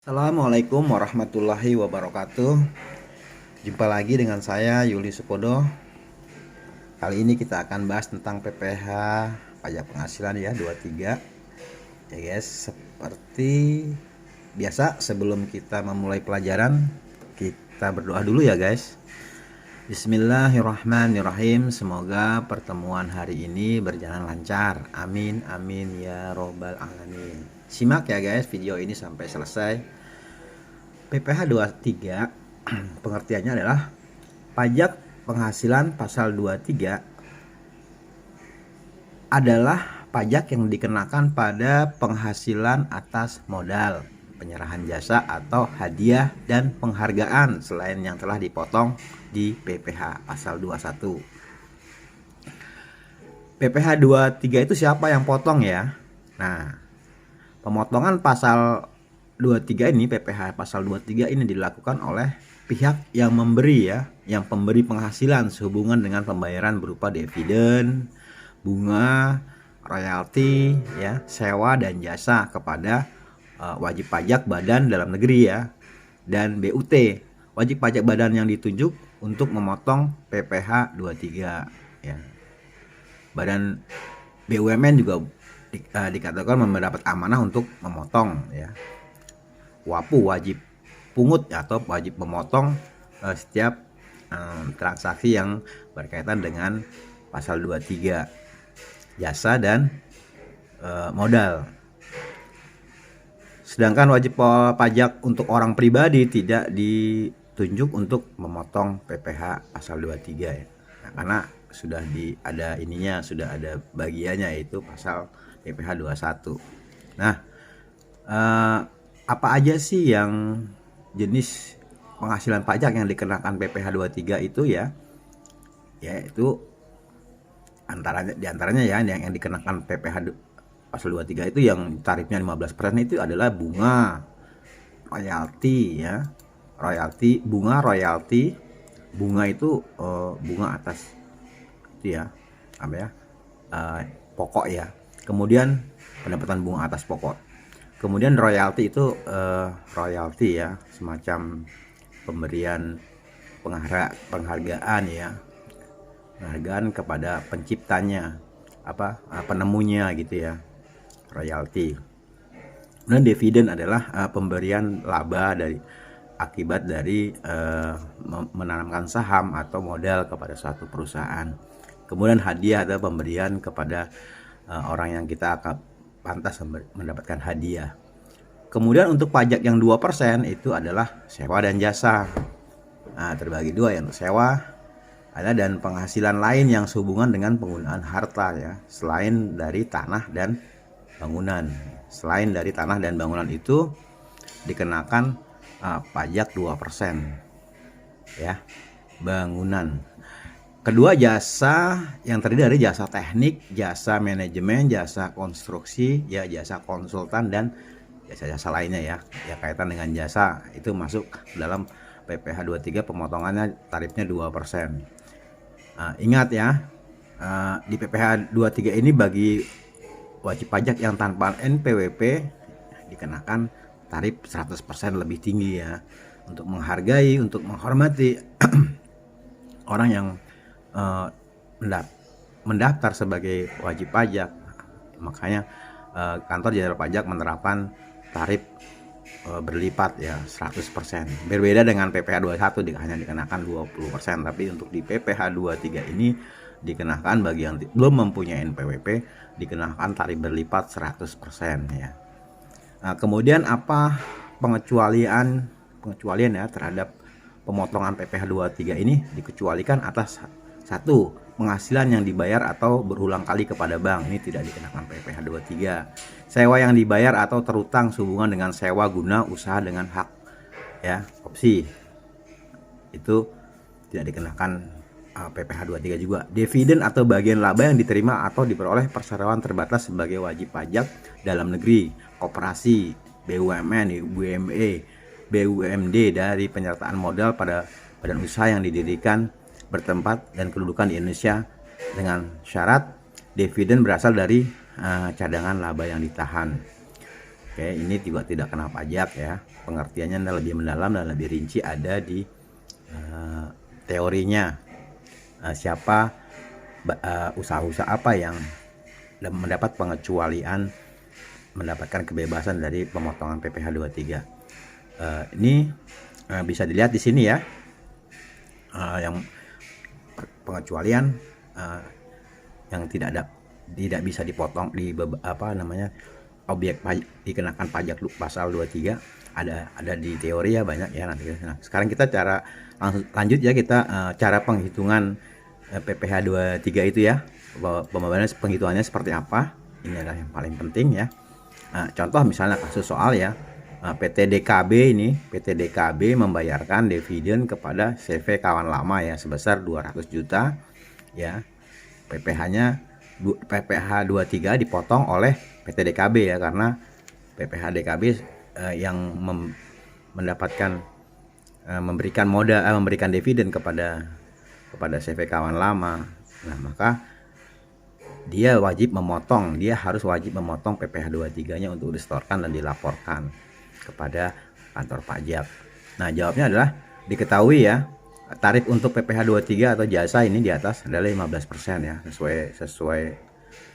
Assalamualaikum warahmatullahi wabarakatuh. Jumpa lagi dengan saya Yuli Sukodo. Kali ini kita akan bahas tentang PPh pajak penghasilan ya 23. Ya guys, seperti biasa sebelum kita memulai pelajaran, kita berdoa dulu ya guys. Bismillahirrahmanirrahim. Semoga pertemuan hari ini berjalan lancar. Amin amin ya robbal alamin. Simak ya guys video ini sampai selesai. PPh 23 pengertiannya adalah pajak penghasilan pasal 23 adalah pajak yang dikenakan pada penghasilan atas modal, penyerahan jasa atau hadiah dan penghargaan selain yang telah dipotong di PPh pasal 21. PPh 23 itu siapa yang potong ya? Nah, pemotongan pasal 23 ini, PPh pasal 23 ini dilakukan oleh pihak yang memberi ya, yang pemberi penghasilan sehubungan dengan pembayaran berupa dividen, bunga, royalti ya, sewa dan jasa kepada wajib pajak badan dalam negeri ya, dan BUT, wajib pajak badan yang ditunjuk untuk memotong PPh 23 ya. Badan BUMN juga dikatakan mendapat amanah untuk memotong ya. WAPU, wajib pungut atau wajib memotong setiap transaksi yang berkaitan dengan pasal 23 jasa dan modal. Sedangkan wajib pajak untuk orang pribadi tidak ditunjuk untuk memotong PPh pasal 23 ya. Nah, karena sudah ada ininya, sudah ada bagiannya, yaitu pasal PPh 21. Nah, apa aja sih yang jenis penghasilan pajak yang dikenakan PPh 23 itu ya? Yaitu diantaranya ya, yang dikenakan PPh pasal 23 itu yang tarifnya 15% itu adalah bunga, royalti ya. Royalti, bunga, royalti. Bunga itu bunga atas itu ya, apa ya? Pokok ya. Kemudian pendapatan bunga atas pokok. Kemudian royalti itu royalti ya, semacam pemberian penghargaan ya, penghargaan kepada penciptanya, penemunya gitu ya, royalti. Dan dividen adalah pemberian laba akibat dari menanamkan saham atau modal kepada suatu perusahaan. Kemudian hadiah adalah pemberian kepada orang yang kita pantas mendapatkan hadiah. Kemudian untuk pajak yang 2% itu adalah sewa dan jasa. Nah, terbagi dua ya, untuk sewa ada dan penghasilan lain yang sehubungan dengan penggunaan harta ya, selain dari tanah dan bangunan. Selain dari tanah dan bangunan itu dikenakan pajak 2% ya, bangunan. Kedua, jasa yang terdiri dari jasa teknik, jasa manajemen, jasa konstruksi, ya, jasa konsultan dan jasa-jasa lainnya ya. Ya, kaitan dengan jasa itu masuk dalam PPh 23, pemotongannya tarifnya 2%. Ingat ya, di PPh 23 ini bagi wajib pajak yang tanpa NPWP dikenakan tarif 100% lebih tinggi ya, untuk menghargai, untuk menghormati orang yang mendaftar sebagai wajib pajak. Makanya kantor jenderal pajak menerapkan tarif berlipat ya, 100%. Berbeda dengan PPh 21 hanya dikenakan 20%, tapi untuk di PPh 23 ini dikenakan bagi yang belum mempunyai NPWP dikenakan tarif berlipat 100% ya. Nah, kemudian apa pengecualian ya terhadap pemotongan PPh 23 ini? Dikecualikan atas 1, penghasilan yang dibayar atau berulang kali kepada bank, ini tidak dikenakan PPh 23. Sewa yang dibayar atau terutang sehubungan dengan sewa guna usaha dengan hak ya, opsi, itu tidak dikenakan PPh 23 juga. Dividen atau bagian laba yang diterima atau diperoleh perseroan terbatas sebagai wajib pajak dalam negeri, koperasi, BUMN, BUME, BUMD dari penyertaan modal pada badan usaha yang didirikan, bertempat dan kedudukan di Indonesia dengan syarat dividen berasal dari cadangan laba yang ditahan. Oke, ini juga tidak kena pajak ya. pengertiannya lebih mendalam dan lebih rinci ada di teorinya. Siapa usaha-usaha apa yang mendapat pengecualian, mendapatkan kebebasan dari pemotongan PPh 23. Ini bisa dilihat di sini ya, yang pengecualian yang tidak bisa dipotong di objek dikenakan pajak pasal 23 ada di teori ya, banyak ya nanti. Nah, sekarang kita lanjut ya, kita cara penghitungan PPh 23 itu ya. Pembayaran penghitungannya seperti apa? Ini adalah yang paling penting ya. Contoh misalnya kasus soal ya, PT DKB membayarkan dividen kepada CV kawan lama ya sebesar 200 juta ya. PPh 23 dipotong oleh PT DKB ya, karena PPh DKB yang mendapatkan memberikan dividen kepada CV kawan lama. Nah, maka dia harus wajib memotong PPh 23-nya untuk disetorkan dan dilaporkan kepada kantor pajak. Nah, jawabnya adalah diketahui ya, tarif untuk PPh 23 atau jasa ini di atas adalah 15% ya, sesuai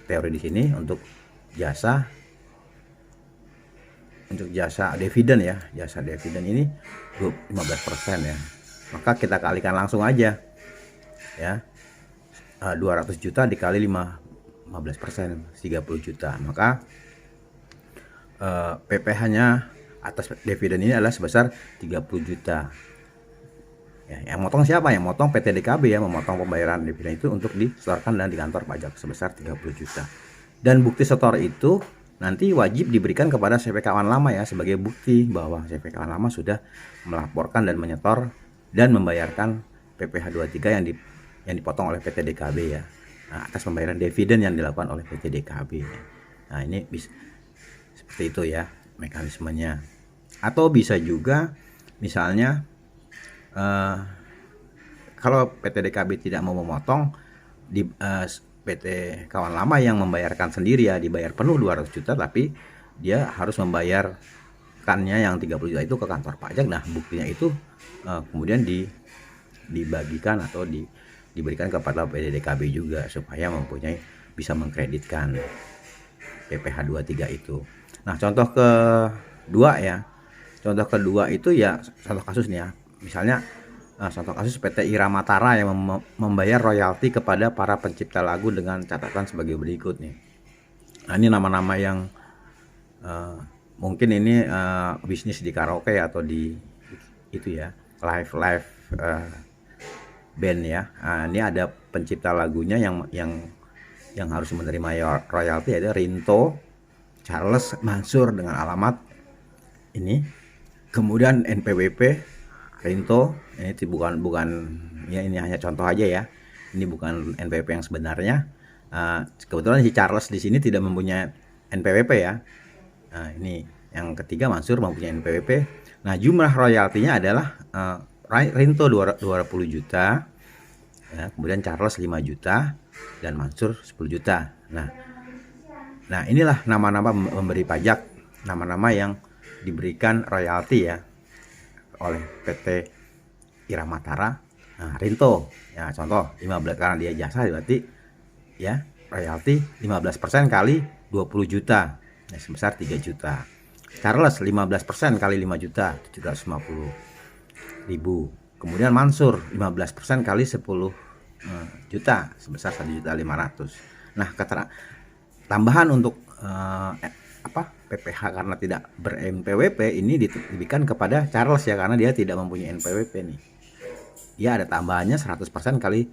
teori di sini. Untuk jasa dividen ya, jasa dividen ini 15% ya. Maka kita kalikan langsung aja ya, 200 juta dikali 15%, 30 juta. Maka PPh-nya atas dividen ini adalah sebesar 30 juta. Ya, yang motong siapa? Yang motong PT DKB ya, memotong pembayaran dividen itu untuk disetorkan dan di kantor pajak sebesar 30 juta. Dan bukti setor itu nanti wajib diberikan kepada CV kawan lama ya, sebagai bukti bahwa CV kawan lama sudah melaporkan dan menyetor dan membayarkan PPh 23 yang dipotong oleh PT DKB ya. Nah, atas pembayaran dividen yang dilakukan oleh PT DKB. Nah, ini seperti itu ya mekanismenya. Atau bisa juga misalnya kalau PT DKB tidak mau memotong, PT kawan lama yang membayarkan sendiri ya, dibayar penuh 200 juta, tapi dia harus membayarkannya yang 30 juta itu ke kantor pajak. Nah, buktinya itu kemudian dibagikan atau diberikan kepada PT DKB juga, supaya bisa mengkreditkan PPh 23 itu. Nah, contoh kedua itu ya, contoh kasus nih ya, misalnya contoh kasus PT Irama Tara yang membayar royalti kepada para pencipta lagu dengan catatan sebagai berikut nih. Nah, ini nama-nama yang mungkin ini bisnis di karaoke atau di itu ya, live band ya. Nah, ini ada pencipta lagunya yang harus menerima royalti, yaitu Rinto Charles Mansur dengan alamat ini. Kemudian NPWP Rinto, ini bukan ya, ini hanya contoh aja ya. Ini bukan NPWP yang sebenarnya. Kebetulan si Charles di sini tidak mempunyai NPWP ya. Nah, ini yang ketiga, Mansur mempunyai NPWP. Nah, jumlah royaltinya adalah Rinto 20 juta, ya, kemudian Charles 5 juta, dan Mansur 10 juta. Nah, inilah nama-nama memberi pajak, nama-nama yang diberikan royalti ya oleh PT Irama Tara. Nah, Rinto ya contoh 15, karena dia jasa berarti ya royalti 15% kali 20 juta ya, sebesar 3 juta. Charles 15% kali 5 juta 750 ribu. Kemudian Mansur 15% kali 10 juta sebesar 1.500.000. Nah, tambahan untuk PPh karena tidak ber-NPWP ini diberikan kepada Charles ya, karena dia tidak mempunyai NPWP nih. Dia ada tambahannya 100% kali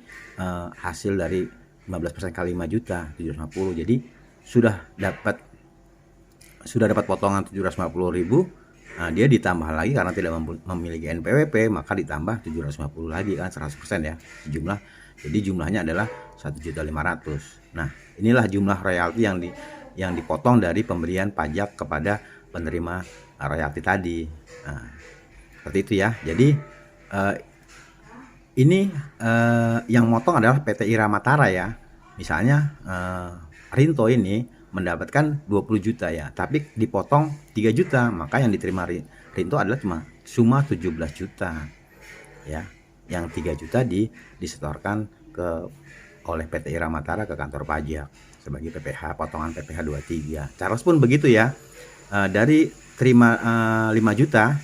hasil dari 15% kali 5 juta 750. Jadi sudah dapat potongan 750.000. Nah, dia ditambah lagi karena tidak memiliki NPWP, maka ditambah 750 lagi kan 100% ya jumlah. Jadi jumlahnya adalah 1.500.000. Nah, inilah jumlah royalti yang dipotong dari pemberian pajak kepada penerima royalti tadi. Nah, seperti itu ya. Jadi ini yang motong adalah PT Irama Tara ya. Misalnya Rinto ini mendapatkan 20 juta ya, tapi dipotong 3 juta, maka yang diterima Rinto adalah cuma 17 juta ya, yang 3 juta disetorkan oleh PT Iramatara ke kantor pajak sebagai PPh, potongan PPh 23. Charles pun begitu ya, dari terima 5 juta,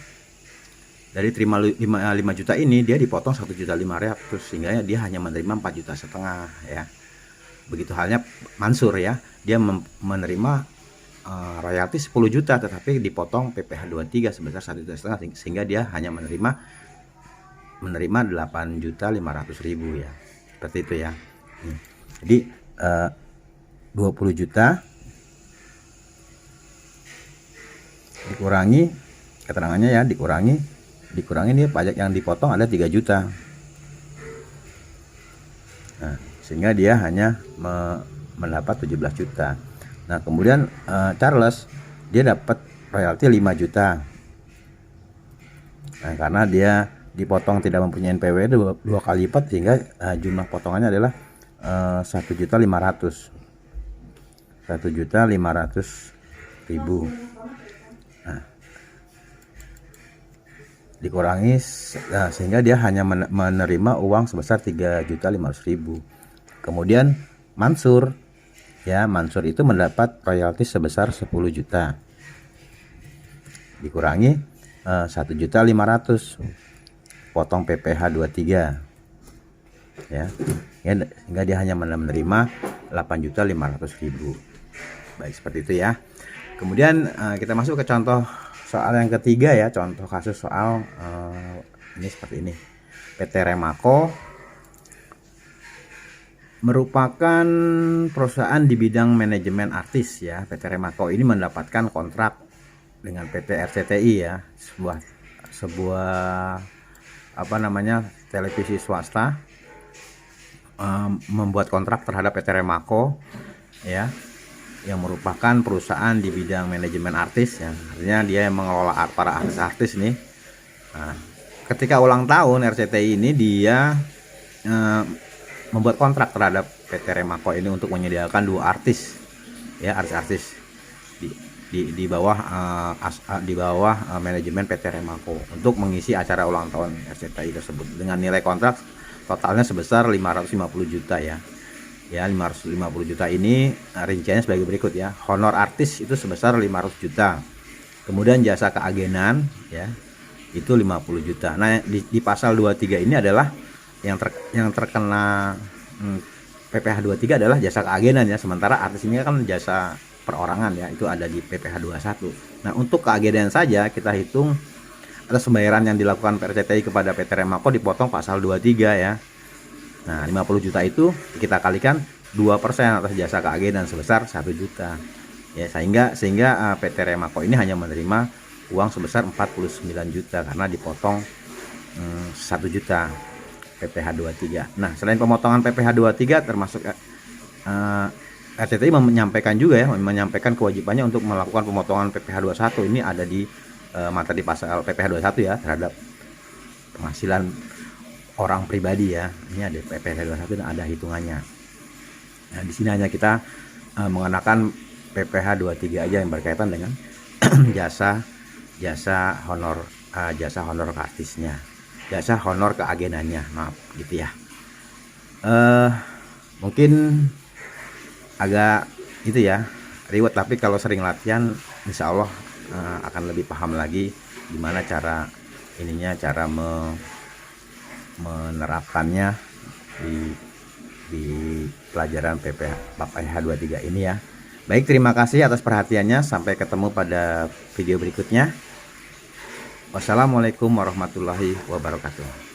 dari terima 5 juta ini dia dipotong 1.500.000, sehingga dia hanya menerima 4,5 juta ya. Begitu halnya Mansur ya, dia menerima royalti 10 juta tetapi dipotong PPh 23 sebesar 1,5 juta, sehingga dia hanya menerima 8.500.000 ya. Seperti itu ya. Jadi 20 juta dikurangi keterangannya ya, dikurangi nih pajak yang dipotong ada 3 juta. Nah, sehingga dia hanya mendapat 17 juta. Nah, kemudian Charles dia dapat royalti 5 juta. Nah, karena dia dipotong tidak mempunyai NPWP dua kali lipat, sehingga jumlah potongannya adalah 1.500.000. Nah, dikurangi sehingga dia hanya menerima uang sebesar 3.500.000. Kemudian Mansur itu mendapat royalti sebesar 10 juta. Dikurangi 1.500.000, potong PPh 23 ya, sehingga dia hanya menerima 8.500.000. Baik, seperti itu ya. Kemudian kita masuk ke contoh soal yang ketiga ya, contoh kasus soal ini seperti ini. PT Remako merupakan perusahaan di bidang manajemen artis ya. PT Remako ini mendapatkan kontrak dengan PT RCTI ya, sebuah televisi swasta, membuat kontrak terhadap PT Remako ya, yang merupakan perusahaan di bidang manajemen artis ya. Artinya dia yang mengelola para artis-artis nih. Nah, ketika ulang tahun RCTI ini dia membuat kontrak terhadap PT Remako ini untuk menyediakan 2 artis ya, artis-artis di bawah manajemen PT Remako untuk mengisi acara ulang tahun RCTI tersebut, dengan nilai kontrak totalnya sebesar 550 juta ya. Ya, 550 juta ini rinciannya sebagai berikut ya. Honor artis itu sebesar 500 juta. Kemudian jasa keagenan ya, itu 50 juta. Nah, di pasal 23 ini adalah yang terkena PPh 23 adalah jasa keagenan ya. Sementara artis ini kan jasa perorangan ya, itu ada di PPh 21. Nah, untuk keagenan saja kita hitung atas pembayaran yang dilakukan RCTI kepada PT Remako dipotong pasal 23 ya. Nah, 50 juta itu kita kalikan 2% atas jasa keagenan sebesar 1 juta. Ya, sehingga PT Remako ini hanya menerima uang sebesar 49 juta karena dipotong 1 juta PPh 23. Nah, selain pemotongan PPh 23 termasuk RCTI menyampaikan juga ya, menyampaikan kewajibannya untuk melakukan pemotongan PPh 21. Ini ada di materi pasal PPh 21 ya, terhadap penghasilan orang pribadi ya. Ini ada PPh 21 dan ada hitungannya. Nah, di sini hanya kita mengenakan PPh 23 aja yang berkaitan dengan jasa honor artisnya, jasa honor keagenannya, maaf gitu ya. Mungkin agak itu ya ribet, tapi kalau sering latihan insya Allah akan lebih paham lagi gimana cara menerapkannya di pelajaran PPh 23 ini ya. Baik, terima kasih atas perhatiannya. Sampai ketemu pada video berikutnya. Wassalamualaikum warahmatullahi wabarakatuh.